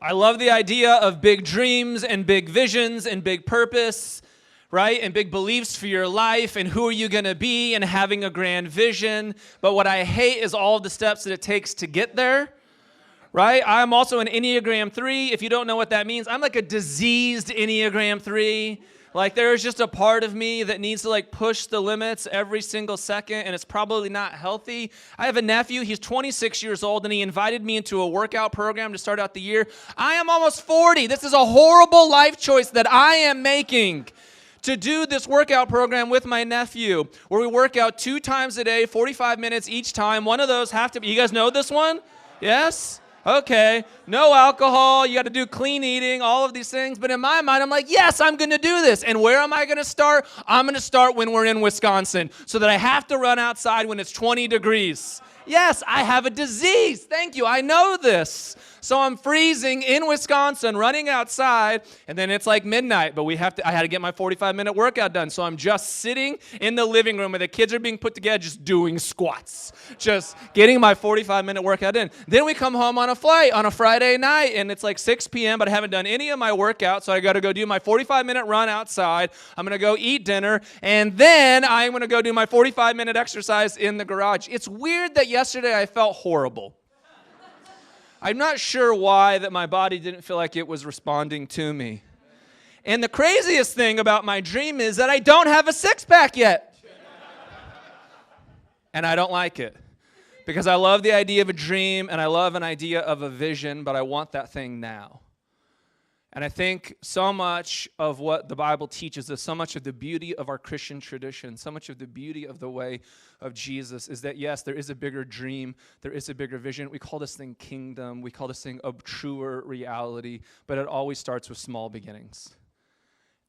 I love the idea of big dreams and big visions and big purpose, right? And big beliefs for your life and who are you going to be and having a grand vision. But what I hate is all of the steps that it takes to get there, right? I'm also an Enneagram 3. If you don't know what that means, I'm like a diseased Enneagram 3. Like there's just a part of me that needs to like push the limits every single second, and it's probably not healthy. I have a nephew, he's 26 years old, and he invited me into a workout program to start out the year. I am almost 40. This is a horrible life choice that I am making to do this workout program with my nephew, where we work out 2 times a day, 45 minutes each time. One of those have to be, you guys know this one? Yes? Okay, no alcohol, you got to do clean eating, all of these things. But in my mind, I'm like, yes, I'm going to do this. And where am I going to start? I'm going to start when we're in Wisconsin so that I have to run outside when it's 20 degrees. Yes, I have a disease. Thank you. I know this. So I'm freezing in Wisconsin, running outside, and then it's like midnight, but I had to get my 45-minute workout done. So I'm just sitting in the living room where the kids are being put together, just doing squats, just getting my 45-minute workout in. Then we come home on a flight on a Friday night, and it's like 6 p.m., but I haven't done any of my workout, so I got to go do my 45-minute run outside. I'm going to go eat dinner, and then I'm going to go do my 45-minute exercise in the garage. It's weird that yesterday I felt horrible. I'm not sure why that my body didn't feel like it was responding to me. And the craziest thing about my dream is that I don't have a six-pack yet. And I don't like it. Because I love the idea of a dream and I love an idea of a vision, but I want that thing now. And I think so much of what the Bible teaches us, so much of the beauty of our Christian tradition, so much of the beauty of the way of Jesus is that, yes, there is a bigger dream, there is a bigger vision. We call this thing kingdom, we call this thing a truer reality, but it always starts with small beginnings.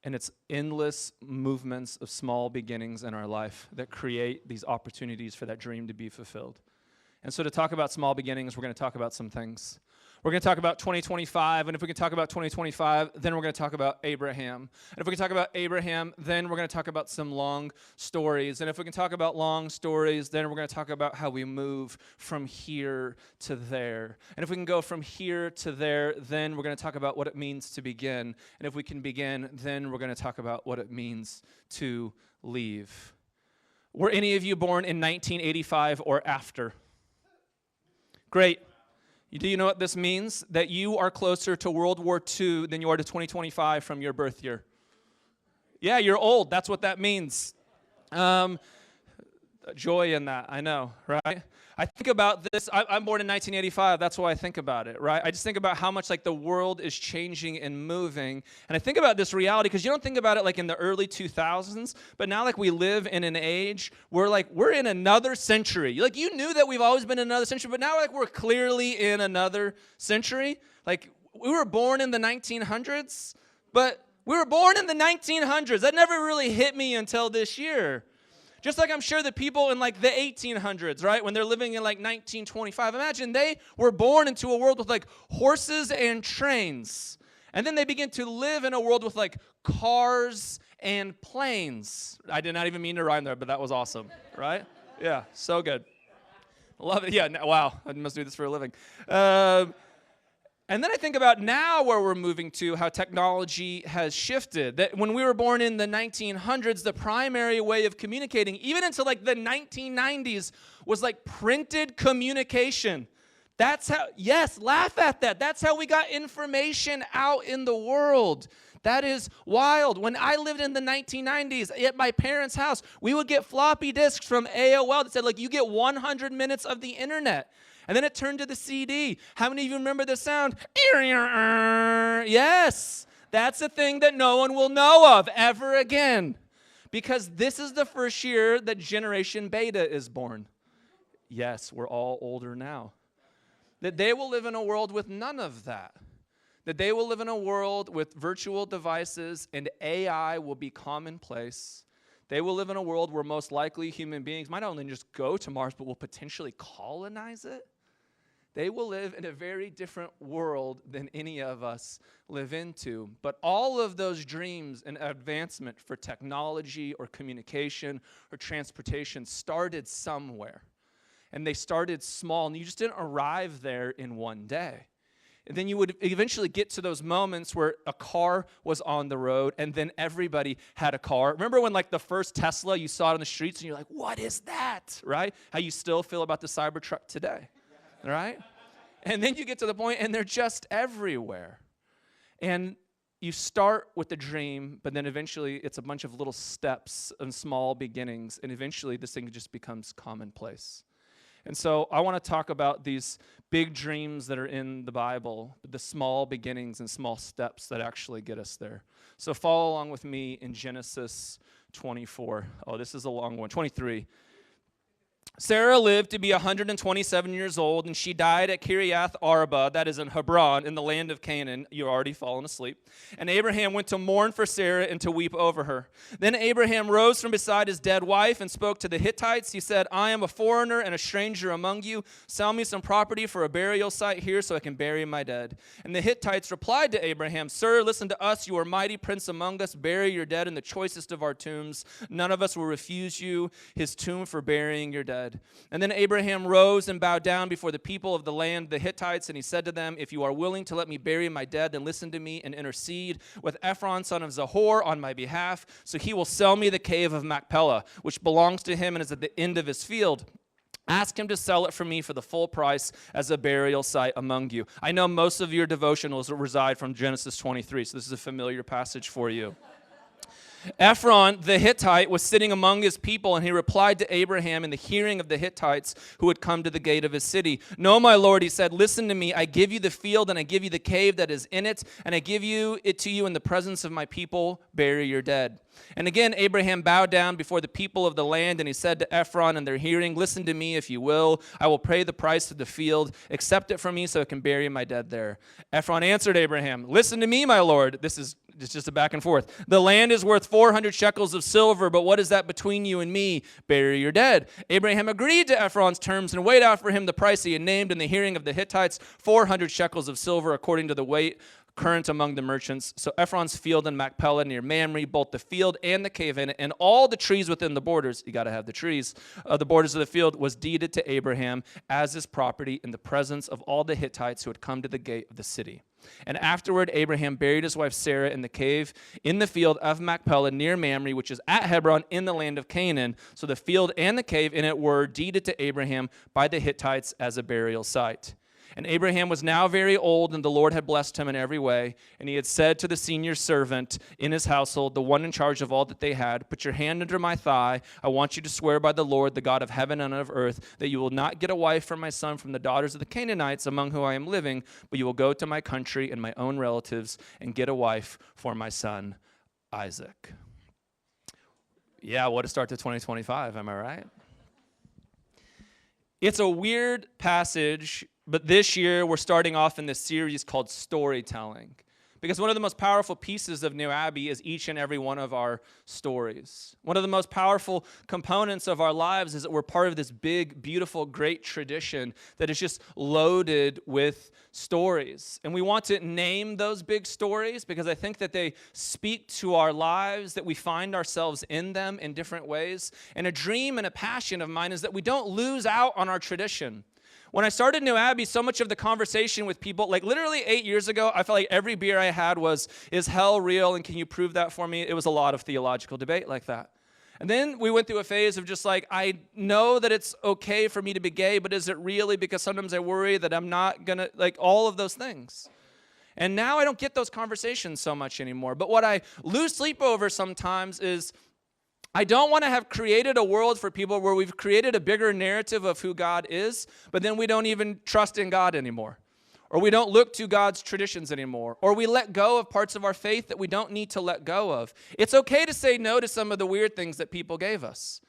And it's endless movements of small beginnings in our life that create these opportunities for that dream to be fulfilled. And so to talk about small beginnings, we're going to talk about some things. We're going to talk about 2025, and if we can talk about 2025, then we're going to talk about Abraham. And if we can talk about Abraham, then we're going to talk about some long stories. And if we can talk about long stories, then we're going to talk about how we move from here to there. And if we can go from here to there, then we're going to talk about what it means to begin. And if we can begin, then we're going to talk about what it means to leave. Were any of you born in 1985 or after? Great. Do you know what this means? That you are closer to World War II than you are to 2025 from your birth year. Yeah, you're old. That's what that means. Joy in that, I know, right? I think about this. I'm born in 1985. That's why I think about it, right? I just think about how much like the world is changing and moving. And I think about this reality because you don't think about it like in the early 2000s, but now like we live in an age where like we're in another century. Like you knew that we've always been in another century, but now like we're clearly in another century. Like we were born in the 1900s, but we were born in the 1900s. That never really hit me until this year. Just like I'm sure the people in like the 1800s, right, when they're living in like 1925, imagine they were born into a world with like horses and trains. And then they begin to live in a world with like cars and planes. I did not even mean to rhyme there, but that was awesome, right? Yeah, so good. Love it. Yeah, wow, I must do this for a living. And then I think about now where we're moving to, how technology has shifted. That when we were born in the 1900s, the primary way of communicating, even into like the 1990s, was like printed communication. That's how, yes, laugh at that. That's how we got information out in the world. That is wild. When I lived in the 1990s at my parents' house, we would get floppy disks from AOL that said, like, you get 100 minutes of the internet. And then it turned to the CD. How many of you remember the sound? Yes, that's a thing that no one will know of ever again. Because this is the first year that Generation Beta is born. Yes, we're all older now. That they will live in a world with none of that. That they will live in a world with virtual devices and AI will be commonplace. They will live in a world where most likely human beings might not only just go to Mars, but will potentially colonize it. They will live in a very different world than any of us live into. But all of those dreams and advancement for technology or communication or transportation started somewhere. And they started small, and you just didn't arrive there in one day. And then you would eventually get to those moments where a car was on the road and then everybody had a car. Remember when like the first Tesla, you saw it on the streets and you're like, what is that, right? How you still feel about the Cybertruck today, right? And then you get to the point and they're just everywhere. And you start with the dream, but then eventually it's a bunch of little steps and small beginnings, and eventually this thing just becomes commonplace. And so I want to talk about these big dreams that are in the Bible, the small beginnings and small steps that actually get us there. So follow along with me in Genesis 24. Oh, this is a long one. 23. Sarah lived to be 127 years old, and she died at Kiriath Arba, that is in Hebron, in the land of Canaan. You're already fallen asleep. And Abraham went to mourn for Sarah and to weep over her. Then Abraham rose from beside his dead wife and spoke to the Hittites. He said, I am a foreigner and a stranger among you. Sell me some property for a burial site here so I can bury my dead. And the Hittites replied to Abraham, Sir, listen to us. You are mighty prince among us. Bury your dead in the choicest of our tombs. None of us will refuse you his tomb for burying your dead. And then Abraham rose and bowed down before the people of the land, the Hittites, and he said to them, if you are willing to let me bury my dead, then listen to me and intercede with Ephron, son of Zahor, on my behalf, so he will sell me the cave of Machpelah, which belongs to him and is at the end of his field. Ask him to sell it for me for the full price as a burial site among you. I know most of your devotionals reside from Genesis 23, so this is a familiar passage for you. Ephron, the Hittite, was sitting among his people, and he replied to Abraham in the hearing of the Hittites who had come to the gate of his city. No, my lord, he said, listen to me. I give you the field, and I give you the cave that is in it, and I give it to you in the presence of my people. Bury your dead. And again, Abraham bowed down before the people of the land, and he said to Ephron in their hearing, listen to me if you will. I will pay the price of the field. Accept it from me so I can bury my dead there. Ephron answered Abraham, listen to me, my lord. It's just a back and forth. The land is worth 400 shekels of silver, but what is that between you and me? Bury your dead. Abraham agreed to Ephron's terms and weighed out for him the price he had named in the hearing of the Hittites, 400 shekels of silver according to the weight current among the merchants. So Ephron's field in Machpelah near Mamre, both the field and the cave in it, and all the trees within the borders, you got to have the trees, the borders of the field, was deeded to Abraham as his property in the presence of all the Hittites who had come to the gate of the city. And afterward, Abraham buried his wife Sarah in the cave in the field of Machpelah near Mamre, which is at Hebron in the land of Canaan. So the field and the cave in it were deeded to Abraham by the Hittites as a burial site. And Abraham was now very old, and the Lord had blessed him in every way. And he had said to the senior servant in his household, the one in charge of all that they had, put your hand under my thigh. I want you to swear by the Lord, the God of heaven and of earth, that you will not get a wife for my son from the daughters of the Canaanites among whom I am living, but you will go to my country and my own relatives and get a wife for my son Isaac. Yeah, what a start to 2025, am I right? It's a weird passage, but this year we're starting off in this series called Storytelling. Because one of the most powerful pieces of New Abbey is each and every one of our stories. One of the most powerful components of our lives is that we're part of this big, beautiful, great tradition that is just loaded with stories. And we want to name those big stories because I think that they speak to our lives, that we find ourselves in them in different ways. And a dream and a passion of mine is that we don't lose out on our tradition. When I started New Abbey, so much of the conversation with people, like literally 8 years ago, I felt like every beer I had was, is hell real, and can you prove that for me? It was a lot of theological debate like that. And then we went through a phase of just like, I know that it's okay for me to be gay, but is it really? Because sometimes I worry that I'm not going to, like all of those things. And now I don't get those conversations so much anymore. But what I lose sleep over sometimes is, I don't want to have created a world for people where we've created a bigger narrative of who God is, but then we don't even trust in God anymore. Or we don't look to God's traditions anymore. Or we let go of parts of our faith that we don't need to let go of. It's okay to say no to some of the weird things that people gave us.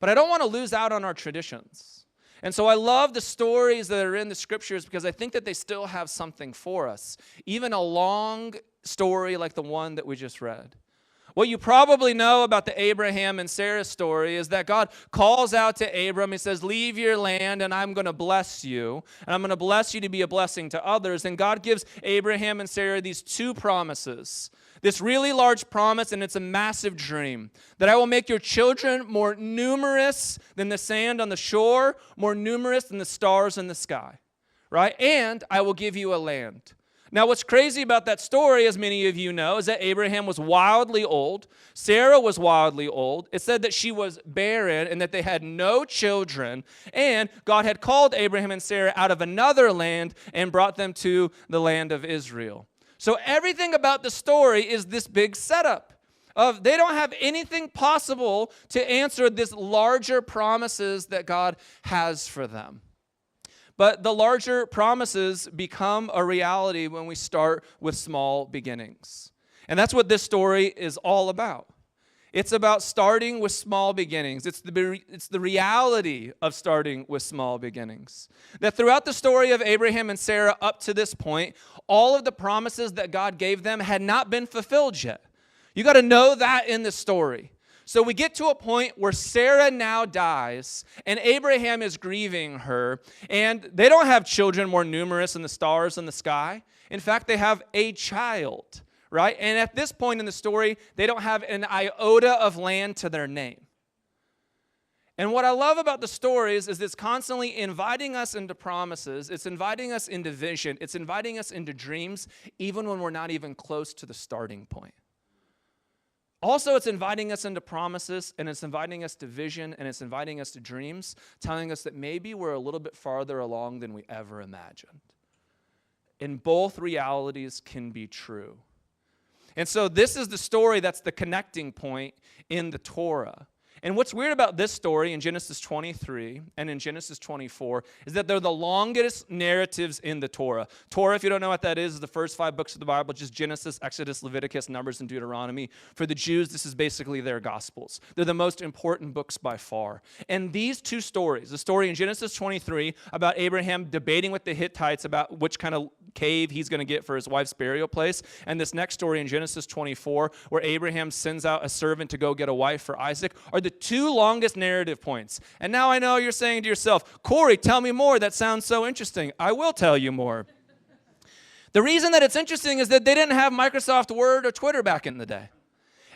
But I don't want to lose out on our traditions. And so I love the stories that are in the scriptures because I think that they still have something for us. Even a long story like the one that we just read. What you probably know about the Abraham and Sarah story is that God calls out to Abram. He says, leave your land and I'm going to bless you. And I'm going to bless you to be a blessing to others. And God gives Abraham and Sarah these two promises. This really large promise, and it's a massive dream, that I will make your children more numerous than the sand on the shore, more numerous than the stars in the sky. Right? And I will give you a land. Now, what's crazy about that story, as many of you know, is that Abraham was wildly old. Sarah was wildly old. It said that she was barren and that they had no children. And God had called Abraham and Sarah out of another land and brought them to the land of Israel. So everything about the story is this big setup of they don't have anything possible to answer this larger promises that God has for them. But the larger promises become a reality when we start with small beginnings. And that's what this story is all about. It's about starting with small beginnings. It's the reality of starting with small beginnings. That throughout the story of Abraham and Sarah up to this point, all of the promises that God gave them had not been fulfilled yet. You got to know that in the story. So we get to a point where Sarah now dies, and Abraham is grieving her, and they don't have children more numerous than the stars in the sky. In fact, they have a child, right? And at this point in the story, they don't have an iota of land to their name. And what I love about the stories is it's constantly inviting us into promises. It's inviting us into vision. It's inviting us into dreams, even when we're not even close to the starting point. Also, it's inviting us into promises, and it's inviting us to vision, and it's inviting us to dreams, telling us that maybe we're a little bit farther along than we ever imagined. And both realities can be true. And so this is the story that's the connecting point in the Torah. And what's weird about this story in Genesis 23 and in Genesis 24 is that they're the longest narratives in the Torah. Torah, if you don't know what that is the first 5 books of the Bible, just Genesis, Exodus, Leviticus, Numbers, and Deuteronomy. For the Jews, this is basically their Gospels. They're the most important books by far. And these two stories, the story in Genesis 23 about Abraham debating with the Hittites about which kind of cave he's going to get for his wife's burial place, and this next story in Genesis 24 where Abraham sends out a servant to go get a wife for Isaac, are the 2 longest narrative points. And now I know you're saying to yourself, Cory, tell me more. That sounds so interesting. I will tell you more. The reason that it's interesting is that they didn't have Microsoft Word or Twitter back in the day.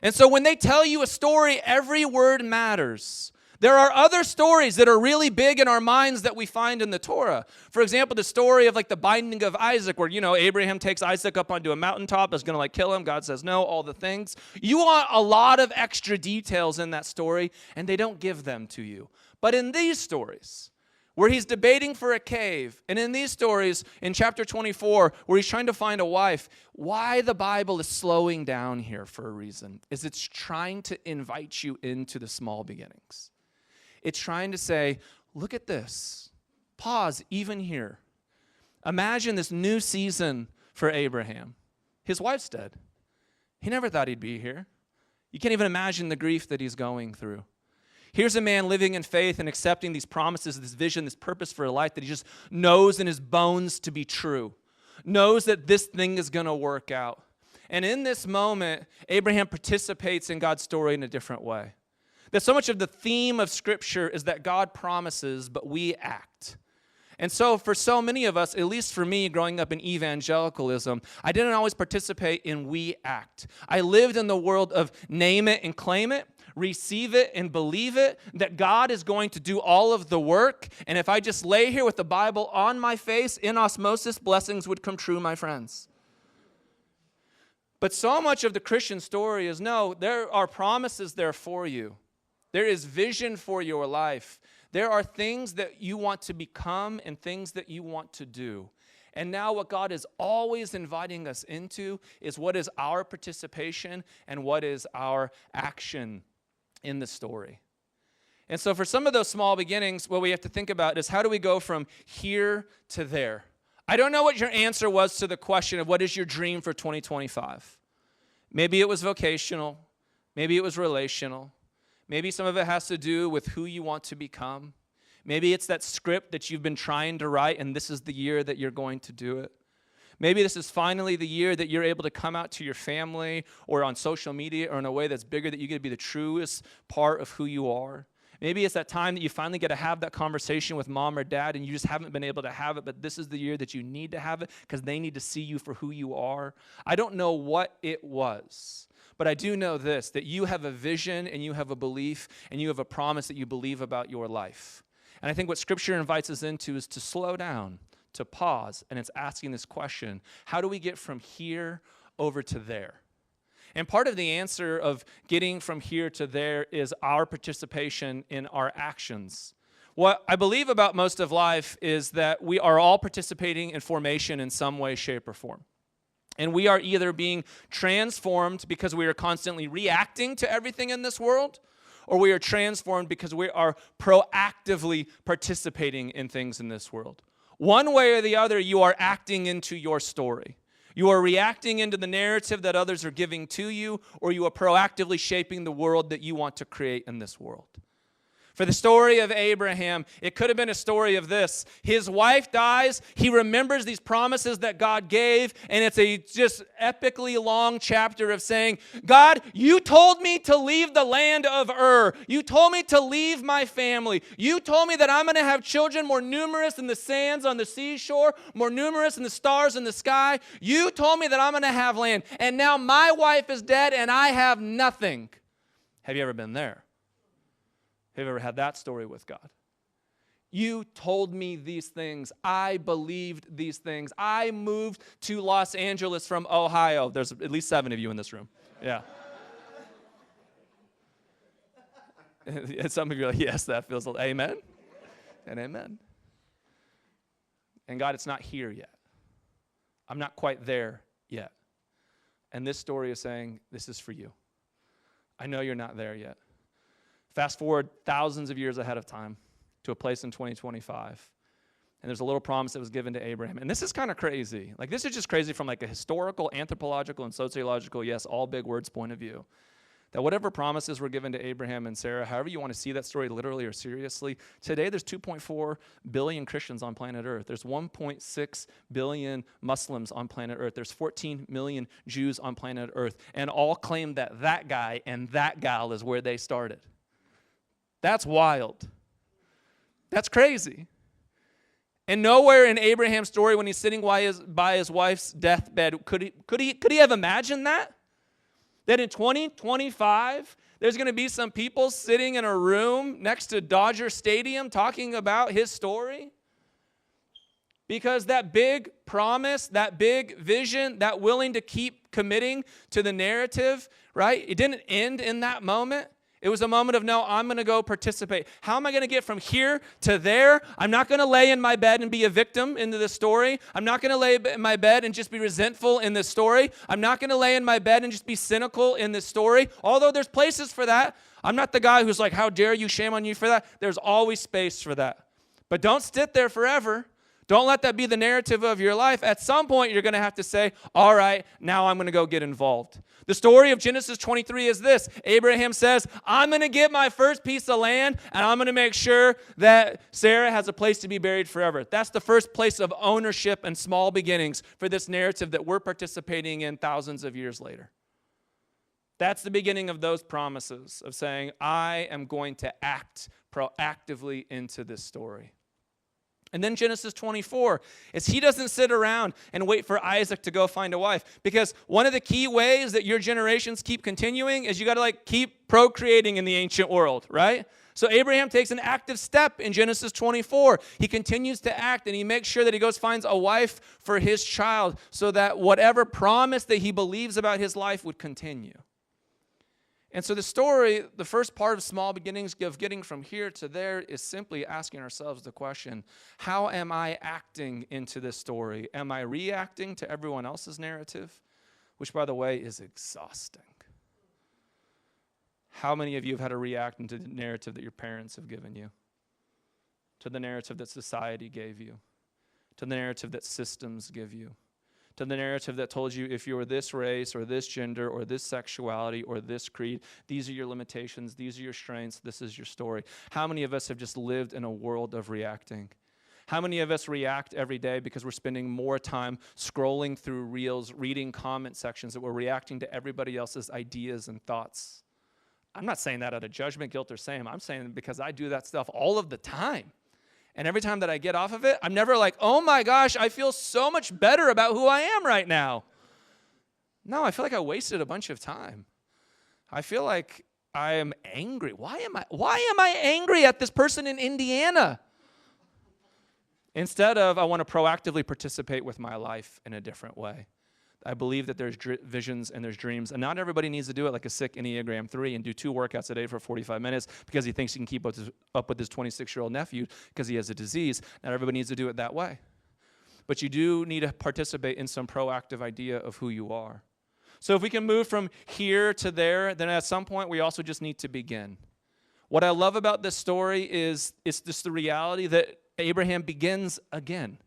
And so when they tell you a story, every word matters. There are other stories that are really big in our minds that we find in the Torah. For example, the story of like the binding of Isaac, where, Abraham takes Isaac up onto a mountaintop, is going to kill him. God says no, all the things. You want a lot of extra details in that story, and they don't give them to you. But in these stories, where he's debating for a cave, and in these stories, in chapter 24, where he's trying to find a wife, why the Bible is slowing down here for a reason is it's trying to invite you into the small beginnings. It's trying to say, look at this. Pause, even here. Imagine this new season for Abraham. His wife's dead. He never thought he'd be here. You can't even imagine the grief that he's going through. Here's a man living in faith and accepting these promises, this vision, this purpose for a life that he just knows in his bones to be true. Knows that this thing is going to work out. And in this moment, Abraham participates in God's story in a different way. That so much of the theme of Scripture is that God promises, but we act. And so for so many of us, at least for me growing up in evangelicalism, I didn't always participate in we act. I lived in the world of name it and claim it, receive it and believe it, that God is going to do all of the work. And if I just lay here with the Bible on my face, in osmosis, blessings would come true, my friends. But so much of the Christian story is, no, there are promises there for you. There is vision for your life. There are things that you want to become and things that you want to do. And now what God is always inviting us into is what is our participation and what is our action in the story. And so for some of those small beginnings, what we have to think about is how do we go from here to there? I don't know what your answer was to the question of what is your dream for 2025. Maybe it was vocational. Maybe it was relational. Maybe some of it has to do with who you want to become. Maybe it's that script that you've been trying to write, and this is the year that you're going to do it. Maybe this is finally the year that you're able to come out to your family or on social media or in a way that's bigger, that you get to be the truest part of who you are. Maybe it's that time that you finally get to have that conversation with mom or dad, and you just haven't been able to have it, but this is the year that you need to have it because they need to see you for who you are. I don't know what it was. But I do know this, that you have a vision and you have a belief and you have a promise that you believe about your life. And I think what Scripture invites us into is to slow down, to pause, and it's asking this question: how do we get from here over to there? And part of the answer of getting from here to there is our participation in our actions. What I believe about most of life is that we are all participating in formation in some way, shape, or form. And we are either being transformed because we are constantly reacting to everything in this world, or we are transformed because we are proactively participating in things in this world. One way or the other, you are acting into your story. You are reacting into the narrative that others are giving to you, or you are proactively shaping the world that you want to create in this world. For the story of Abraham, it could have been a story of this. His wife dies. He remembers these promises that God gave, and it's a just epically long chapter of saying, God, you told me to leave the land of Ur. You told me to leave my family. You told me that I'm going to have children more numerous than the sands on the seashore, more numerous than the stars in the sky. You told me that I'm going to have land, and now my wife is dead, and I have nothing. Have you ever been there? Have you ever had that story with God? You told me these things. I believed these things. I moved to Los Angeles from Ohio. There's at least 7 of you in this room. Yeah. And some of you are like, yes, that feels like amen and amen. And God, it's not here yet. I'm not quite there yet. And this story is saying, this is for you. I know you're not there yet. Fast forward thousands of years ahead of time to a place in 2025. And there's a little promise that was given to Abraham. And this is kind of crazy. Like, this is just crazy from like a historical, anthropological, and sociological, yes, all big words point of view. That whatever promises were given to Abraham and Sarah, however you want to see that story literally or seriously, today there's 2.4 billion Christians on planet Earth. There's 1.6 billion Muslims on planet Earth. There's 14 million Jews on planet Earth. And all claim that that guy and that gal is where they started. That's wild. That's crazy. And nowhere in Abraham's story, when he's sitting by his wife's deathbed, could he have imagined that? That in 2025, there's going to be some people sitting in a room next to Dodger Stadium talking about his story? Because that big promise, that big vision, that willing to keep committing to the narrative, right? It didn't end in that moment. It was a moment of, no, I'm going to go participate. How am I going to get from here to there? I'm not going to lay in my bed and be a victim into this story. I'm not going to lay in my bed and just be resentful in this story. I'm not going to lay in my bed and just be cynical in this story. Although there's places for that. I'm not the guy who's like, how dare you, shame on you for that. There's always space for that. But don't sit there forever. Don't let that be the narrative of your life. At some point, you're going to have to say, all right, now I'm going to go get involved. The story of Genesis 23 is this. Abraham says, I'm going to get my first piece of land, and I'm going to make sure that Sarah has a place to be buried forever. That's the first place of ownership and small beginnings for this narrative that we're participating in thousands of years later. That's the beginning of those promises of saying, I am going to act proactively into this story. And then Genesis 24 is he doesn't sit around and wait for Isaac to go find a wife. Because one of the key ways that your generations keep continuing is you got to keep procreating in the ancient world, right? So Abraham takes an active step in Genesis 24. He continues to act and he makes sure that he goes finds a wife for his child so that whatever promise that he believes about his life would continue. And so the story, the first part of small beginnings of getting from here to there is simply asking ourselves the question, how am I acting into this story? Am I reacting to everyone else's narrative? Which, by the way, is exhausting. How many of you have had to react into the narrative that your parents have given you? To the narrative that society gave you? To the narrative that systems give you? To the narrative that told you if you were this race or this gender or this sexuality or this creed, these are your limitations, these are your strengths, this is your story. How many of us have just lived in a world of reacting? How many of us react every day because we're spending more time scrolling through reels, reading comment sections, that we're reacting to everybody else's ideas and thoughts? I'm not saying that out of judgment, guilt, or shame. I'm saying because I do that stuff all of the time. And every time that I get off of it, I'm never like, oh my gosh, I feel so much better about who I am right now. No, I feel like I wasted a bunch of time. I feel like I am angry. Why am I angry at this person in Indiana? Instead of, I want to proactively participate with my life in a different way. I believe that there's visions and there's dreams, and not everybody needs to do it like a sick Enneagram 3 and do 2 workouts a day for 45 minutes because he thinks he can keep up with his 26-year-old nephew because he has a disease. Not everybody needs to do it that way. But you do need to participate in some proactive idea of who you are. So if we can move from here to there, then at some point we also just need to begin. What I love about this story is it's just the reality that Abraham begins again.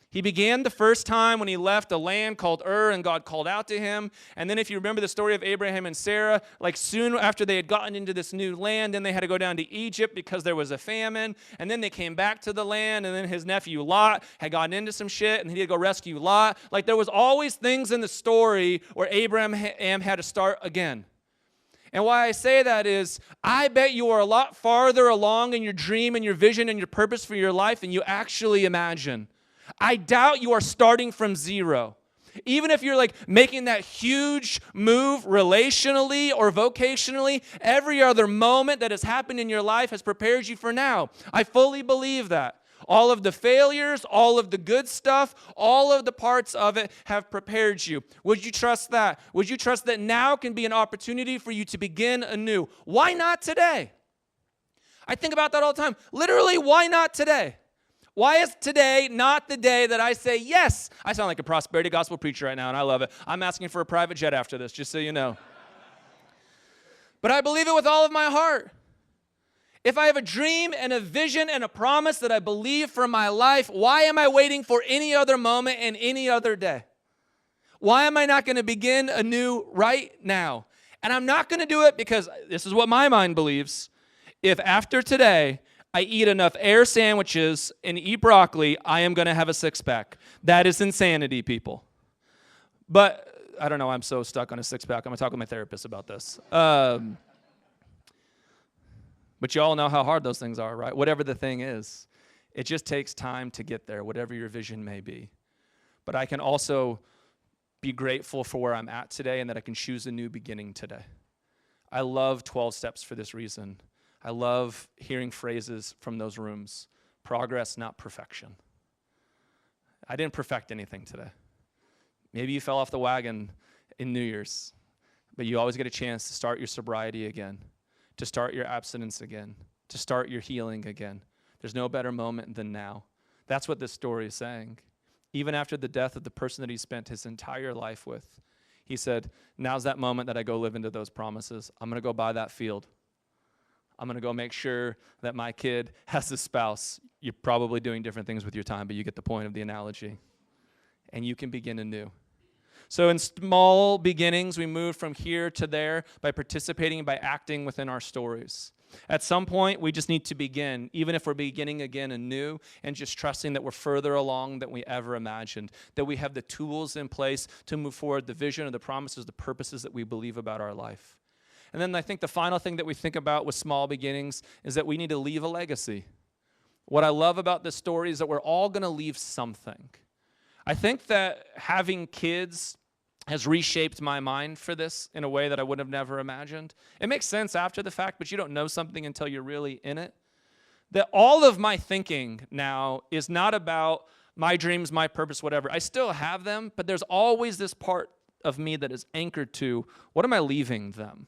He began the first time when he left a land called Ur, and God called out to him. And then if you remember the story of Abraham and Sarah, like soon after they had gotten into this new land, then they had to go down to Egypt because there was a famine. And then they came back to the land, and then his nephew Lot had gotten into some shit, and he had to go rescue Lot. Like there was always things in the story where Abraham had to start again. And why I say that is, I bet you are a lot farther along in your dream and your vision and your purpose for your life than you actually imagine. I doubt you are starting from zero. Even if you're like making that huge move relationally or vocationally, every other moment that has happened in your life has prepared you for now. I fully believe that. All of the failures, all of the good stuff, all of the parts of it have prepared you. Would you trust that? Would you trust that now can be an opportunity for you to begin anew? Why not today? I think about that all the time. Literally, why not today? Why is today not the day that I say yes? I sound like a prosperity gospel preacher right now, and I love it. I'm asking for a private jet after this, just so you know. But I believe it with all of my heart. If I have a dream and a vision and a promise that I believe for my life, why am I waiting for any other moment and any other day? Why am I not going to begin anew right now? And I'm not going to do it because this is what my mind believes. If after today I eat enough air sandwiches and eat broccoli, I am going to have a six-pack. That is insanity, people. But I don't know, I'm so stuck on a six-pack. I'm going to talk with my therapist about this. But you all know how hard those things are, right? Whatever the thing is, it just takes time to get there, whatever your vision may be. But I can also be grateful for where I'm at today and that I can choose a new beginning today. I love 12 steps for this reason. I love hearing phrases from those rooms. Progress, not perfection. I didn't perfect anything today. Maybe you fell off the wagon in New Year's, but you always get a chance to start your sobriety again, to start your abstinence again, to start your healing again. There's no better moment than now. That's what this story is saying. Even after the death of the person that he spent his entire life with, he said, now's that moment that I go live into those promises. I'm going to go buy that field. I'm going to go make sure that my kid has a spouse. You're probably doing different things with your time, but you get the point of the analogy. And you can begin anew. So in small beginnings, we move from here to there by participating and by acting within our stories. At some point, we just need to begin, even if we're beginning again anew, and just trusting that we're further along than we ever imagined, that we have the tools in place to move forward the vision or the promises, the purposes that we believe about our life. And then I think the final thing that we think about with small beginnings is that we need to leave a legacy. What I love about this story is that we're all going to leave something. I think that having kids has reshaped my mind for this in a way that I would have never imagined. It makes sense after the fact, but you don't know something until you're really in it. That all of my thinking now is not about my dreams, my purpose, whatever. I still have them, but there's always this part of me that is anchored to, what am I leaving them?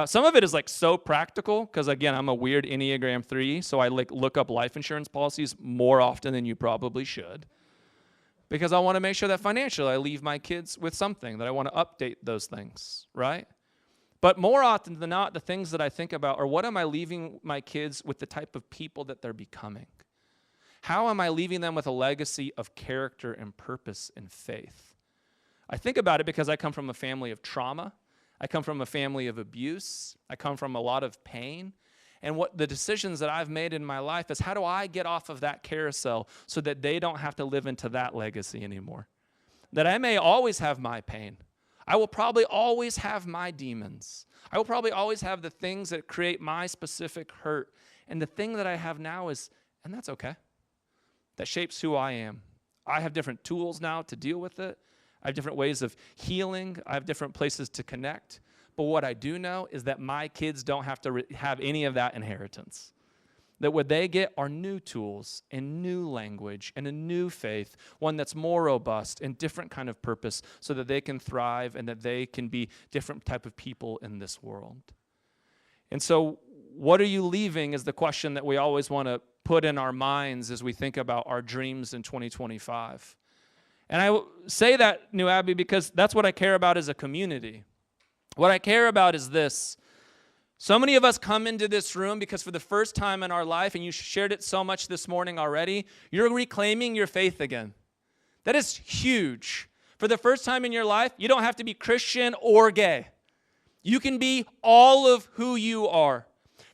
Some of it is like so practical because, again, I'm a weird Enneagram 3, so I like look up life insurance policies more often than you probably should because I want to make sure that financially I leave my kids with something, that I want to update those things, right? But more often than not, the things that I think about are what am I leaving my kids with the type of people that they're becoming? How am I leaving them with a legacy of character and purpose and faith? I think about it because I come from a family of trauma. I come from a family of abuse. I come from a lot of pain. And what the decisions that I've made in my life is how do I get off of that carousel so that they don't have to live into that legacy anymore? That I may always have my pain. I will probably always have my demons. I will probably always have the things that create my specific hurt. And the thing that I have now is, and that's okay. That shapes who I am. I have different tools now to deal with it. I have different ways of healing. I have different places to connect. But what I do know is that my kids don't have to have any of that inheritance. that what they get are new tools and new language and a new faith, one that's more robust and different kind of purpose so that they can thrive and that they can be different type of people in this world. And so what are you leaving is the question that we always want to put in our minds as we think about our dreams in 2025. And I say that, New Abbey, because that's what I care about as a community. What I care about is this. So many of us come into this room because for the first time in our life, and you shared it so much this morning already, you're reclaiming your faith again. That is huge. For the first time in your life, you don't have to be Christian or gay. You can be all of who you are.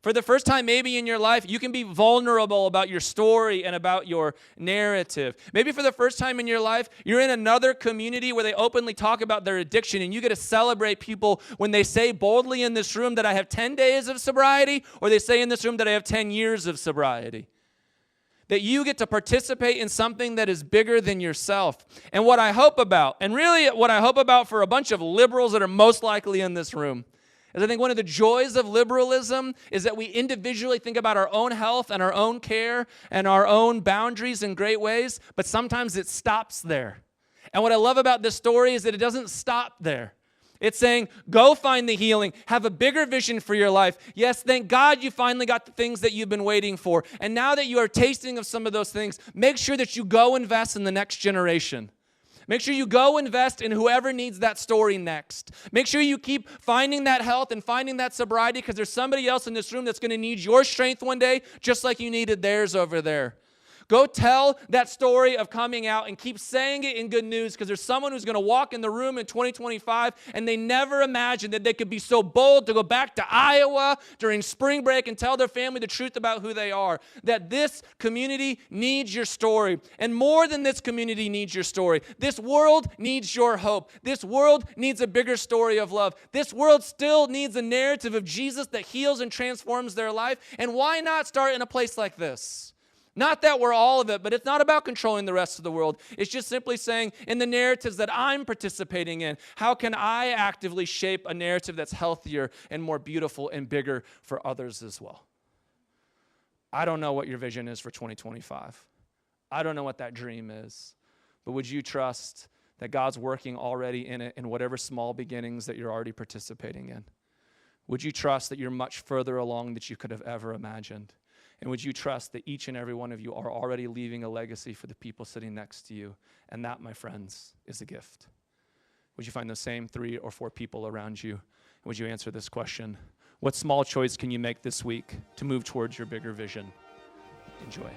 For the first time maybe in your life, you can be vulnerable about your story and about your narrative. Maybe for the first time in your life, you're in another community where they openly talk about their addiction, and you get to celebrate people when they say boldly in this room that I have 10 days of sobriety, or they say in this room that I have 10 years of sobriety. That you get to participate in something that is bigger than yourself. And what I hope about, and really what I hope about for a bunch of liberals that are most likely in this room, is I think one of the joys of liberalism is that we individually think about our own health and our own care and our own boundaries in great ways, but sometimes it stops there. And what I love about this story is that it doesn't stop there. It's saying, go find the healing. Have a bigger vision for your life. Yes, thank God you finally got the things that you've been waiting for. And now that you are tasting of some of those things, make sure that you go invest in the next generation. Make sure you go invest in whoever needs that story next. Make sure you keep finding that health and finding that sobriety, because there's somebody else in this room that's going to need your strength one day, just like you needed theirs over there. Go tell that story of coming out and keep saying it in good news, because there's someone who's going to walk in the room in 2025 and they never imagined that they could be so bold to go back to Iowa during spring break and tell their family the truth about who they are. That this community needs your story. And more than this community needs your story, this world needs your hope. This world needs a bigger story of love. This world still needs a narrative of Jesus that heals and transforms their life. And why not start in a place like this? Not that we're all of it, but it's not about controlling the rest of the world. It's just simply saying, in the narratives that I'm participating in, how can I actively shape a narrative that's healthier and more beautiful and bigger for others as well? I don't know what your vision is for 2025. I don't know what that dream is. But would you trust that God's working already in it in whatever small beginnings that you're already participating in? Would you trust that you're much further along than you could have ever imagined? And would you trust that each and every one of you are already leaving a legacy for the people sitting next to you? And that, my friends, is a gift. Would you find those same 3 or 4 people around you? And would you answer this question? What small choice can you make this week to move towards your bigger vision? Enjoy.